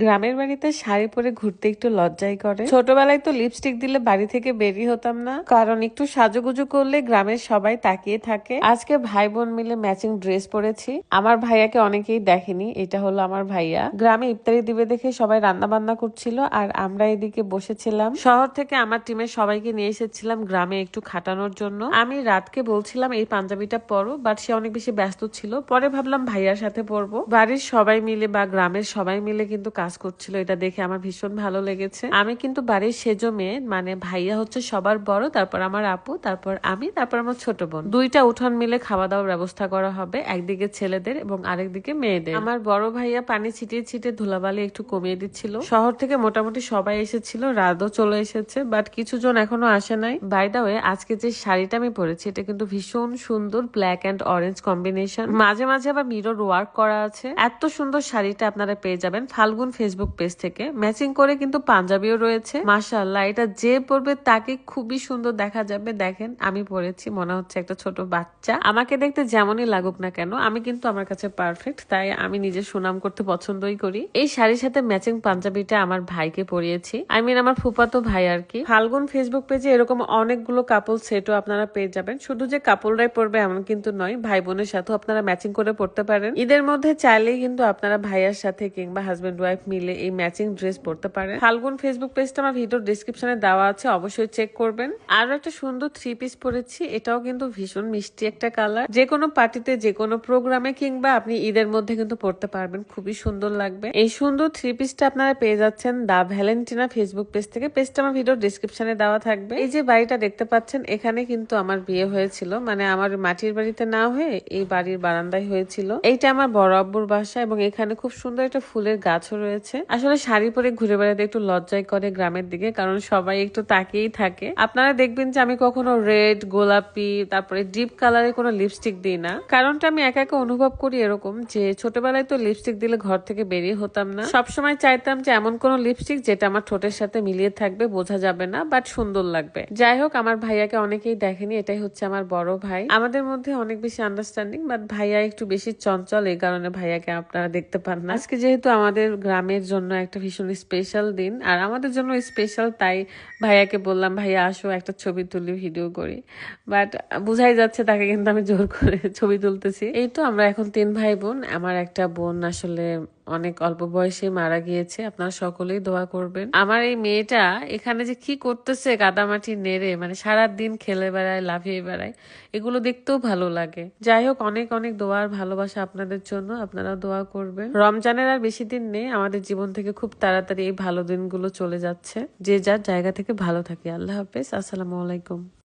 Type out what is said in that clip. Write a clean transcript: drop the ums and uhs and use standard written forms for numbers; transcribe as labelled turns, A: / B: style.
A: গ্রামের বাড়িতে শাড়ি পরে ঘুরতে একটু লজ্জাই করে। ছোটবেলায় তো লিপস্টিক দিলে বাড়ি থেকে বেরই হতাম না, কারণ একটু সাজুগুজু করলে গ্রামের সবাই তাকিয়ে থাকে। আজকে ভাই বোন মিলে ম্যাচিং ড্রেস পরেছি। আমার ভাইয়াকে অনেকেই দেখেনি, এটা হলো আমার ভাইয়া। গ্রামে ইফতারি দিবে দেখে সবাই রান্না বান্না করছিল, আর আমরা এদিকে বসেছিলাম। শহর থেকে আমার টিমের সবাইকে নিয়ে এসেছিলাম গ্রামে একটু খাটানোর জন্য। আমি রাতকে বলছিলাম এই পাঞ্জাবিটা পরো, বাট সে অনেক বেশি ব্যস্ত ছিল। পরে ভাবলাম ভাইয়ার সাথে পরবো। বাড়ির সবাই মিলে বা গ্রামের সবাই মিলে কিন্তু কাজ করছিল, এটা দেখে আমার ভীষণ ভালো লেগেছে। আমি কিন্তু বাড়ির সেজো মেয়ে, মানে ভাইয়া হচ্ছে সবার বড়, তারপর আমার আপু, তারপর আমি, তারপর আমার ছোট বোন। দুইটা উঠান মিলে খাওয়া দাওয়ার ব্যবস্থা করা হবে, একদিকে ছেলেদের এবং আরেকদিকে মেয়েদের। আমার বড় ভাইয়া পানি ছিটিয়ে ছিটিয়ে ধুলাবালি একটু কমিয়ে দিচ্ছিল। শহর থেকে মোটামুটি সবাই এসেছিল, রাতও চলে এসেছে, বাট কিছু জন এখনো আসে নাই। বাই দা ওয়ে, আজকে যে শাড়িটা আমি পরেছি এটা কিন্তু ভীষণ সুন্দর, ব্ল্যাক এন্ড অরেঞ্জ কম্বিনেশন, মাঝে মাঝে আবার মিরর ওয়ার্ক করা আছে। এত সুন্দর শাড়িটা আপনারা পেয়ে যাবেন ফাল্গুন ফেসবুক পেজ থেকে। ম্যাচিং করে কিন্তু পাঞ্জাবিও রয়েছে। মাশাআল্লাহ, এটা যে পরবে তাকে খুবই সুন্দর দেখা যাবে। দেখেন আমি পরেছি, মনে হচ্ছে একটা ছোট বাচ্চা। আমাকে দেখতে যেমনই লাগুক না কেন, আমি কিন্তু আমার কাছে পারফেক্ট, তাই আমি নিজে সুনাম করতে পছন্দই করি। এই শাড়ির সাথে ম্যাচিং পাঞ্জাবিটা আমার ভাইকে পরিয়েছি, আমার ফুফাতো ভাই আর কি। ফাল্গুন ফেসবুক পেজে এরকম অনেকগুলো কাপল সেটও আপনারা পেয়ে যাবেন। শুধু যে কাপলরাই পরবে এমন কিন্তু নয়, ভাই বোনের সাথেও আপনারা ম্যাচিং করে পড়তে পারেন। ঈদের মধ্যে চাইলেই কিন্তু আপনারা ভাইয়ার সাথে কিংবা হাজবেন্ড ওয়াইফ মিলে এই ম্যাচিং ড্রেস পরতে পারেন। ফাল্গুন ফেসবুক পেজটা আমার ভিডিওর ডেসক্রিপশনে দেওয়া আছে, অবশ্যই চেক করবেন। আরো একটা সুন্দর থ্রি পিস পরেছি, এটাও কিন্তু ভীষণ মিষ্টি একটা কালার। যে কোনো পার্টিতে, যে কোনো প্রোগ্রামে কিংবা আপনি ঈদের মধ্যে কিন্তু পরতে পারবেন, খুবই সুন্দর লাগবে। এই সুন্দর থ্রি পিসটা আপনারা পেয়ে যাচ্ছেন দা ভ্যালেন্টিনা ফেসবুক পেজ থেকে। পেজটা আমার ভিডিওর ডেসক্রিপশনে দেওয়া থাকবে। এই যে বাড়িটা দেখতে পাচ্ছেন, এখানে কিন্তু আমার বিয়ে হয়েছিল, মানে আমার মাটির বাড়িতে না হয়ে এই বাড়ির বারান্দায় হয়েছিল। এইটা আমার বড় আব্বুর বাসা, এবং এখানে খুব সুন্দর একটা ফুলের গাছও রয়েছে। আসলে শাড়ি পরে ঘুরে বেড়াতে একটু লজ্জাই করে গ্রামের দিকে, কারণ সবাই একটু তাকিয়েই থাকে। আপনারা দেখবেন যে আমি কখনো রেড, গোলাপি, তারপরে ডিপ কালারের কোনো লিপস্টিক দিই না। কারণটা আমি একা একা অনুভব করি এরকম যে ছোটবেলায় তো লিপস্টিক দিলে ঘর থেকে বেরিয়ে হতাম না। সবসময় চাইতাম যে এমন কোন লিপস্টিক যেটা আমার ঠোঁটের সাথে মিলিয়ে থাকবে, বোঝা যাবে না, বাট সুন্দর লাগবে। যাই হোক, আমার ভাইয়াকে অনেকেই দেখেনি, এটাই হচ্ছে আমার বড় ভাই। আমাদের মধ্যে অনেক বেশি আন্ডারস্ট্যান্ডিং, বাট ভাইয়া একটু বেশি চঞ্চল, এই কারণে ভাইয়াকে আপনারা দেখতে পান না। আজকে যেহেতু আমাদের গ্রামের জন্য একটা ভীষণ স্পেশাল দিন, আর আমাদের জন্য স্পেশাল, তাই ভাইয়াকে বললাম ভাইয়া আসো একটা ছবি তুলি, ভিডিও করি। বাট বুঝাই যাচ্ছে তাকে কিন্তু আমি জোর করে ছবি তুলতেছি। এই তো আমরা এখন 3 ভাই বোন। আমার একটা বোন আসলে অনেক অল্প বয়সে মারা গিয়েছে, আপনারা সকলেই দোয়া করবেন। আমার এই মেয়েটা এখানে যে কি করতেছে কাদামাটি নেড়ে, মানে সারা দিন খেলে বেড়ায়, লাফিয়ে বেড়ায়, এগুলো দেখতেও ভালো লাগে। যাই হোক, অনেক অনেক দোয়া আর ভালোবাসা আপনাদের জন্য, আপনারাও দোয়া করবেন। রমজানের আর বেশি দিন নেই, আমাদের জীবন থেকে খুব তাড়াতাড়ি এই ভালো দিনগুলো চলে যাচ্ছে। যে যার জায়গা থেকে ভালো থাকে। আল্লাহ হাফেজ, আসসালামু আলাইকুম।